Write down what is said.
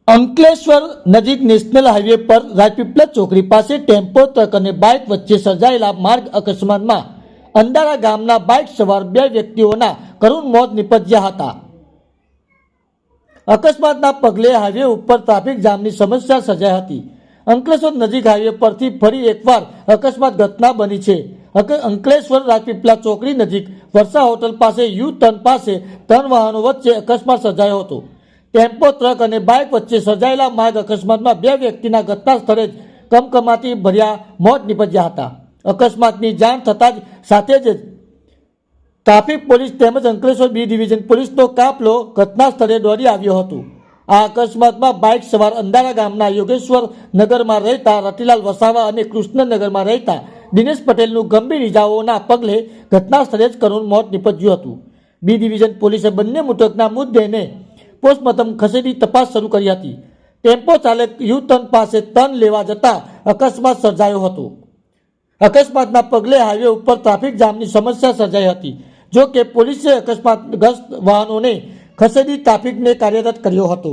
અંકલેશ્વર નજીક national highway પર રાજપીપળા ચોકડી પાસે ટેમ્પો ટ્રક અને બાઇક વચ્ચે સર્જાયેલા માર્ગ અકસ્માતમાં અંદારા ગામના બાઇક સવાર બે વ્યક્તિઓના કરુણ મોત નિપજ્યા હતા। અકસ્માતના પગલે હાઈવે ઉપર ટ્રાફિક જામની સમસ્યા સર્જાઈ હતી। અંકલેશ્વર નજીક હાઈવે પરથી ફરી એકવાર અકસ્માત ઘટના બની છે। અંકલેશ્વર રાજપીપળા ચોકડી નજીક વર્ષા હોટલ પાસે યુ ટર્ન પાસે ત્રણ વાહનો વચ્ચે અકસ્માત સર્જાયો હતો। ટેમ્પો ટ્રક અને બાઇક વચ્ચે સર્જાયેલા માર્ગ અકસ્માતમાં બે વ્યક્તિના ઘટના સ્થળે જ કમકમાટી ભર્યા મોત નિપજ્યા હતા। અકસ્માતની જાણ થતાં જ સાથે જ ટ્રાફિક પોલીસ તેમજ અંકલેશ્વર બી ડિવિઝન પોલીસનો કાફલો ઘટના સ્થળે દોડી આવ્યો હતો। આ અકસ્માતમાં બાઇક સવાર અંદારા ગામના યોગેશ્વર નગરમાં રહેતા રતિલાલ વસાવા અને કૃષ્ણનગરમાં રહેતા દિનેશ પટેલનું ગંભીર ઇજાઓના પગલે ઘટના સ્થળે જ કરુણ મોત નિપજ્યું હતું। બી ડિવિઝન પોલીસે બંને મૃતકના મૃતદેહને પોસ્ટમોર્ટમ ખસેડી તપાસ શરૂ કરી હતી। ટેમ્પો ચાલક યુ ટર્ન પાસે ટર્ન લેવા જતા અકસ્માત સર્જાયો હતો। અકસ્માતના પગલે હાઈવે ઉપર ટ્રાફિક જામની સમસ્યા સર્જાઈ હતી। જો કે પોલીસે અકસ્માતગ્રસ્ત વાહનોને ખસેડી ટ્રાફિકને કાર્યરત કર્યો હતો।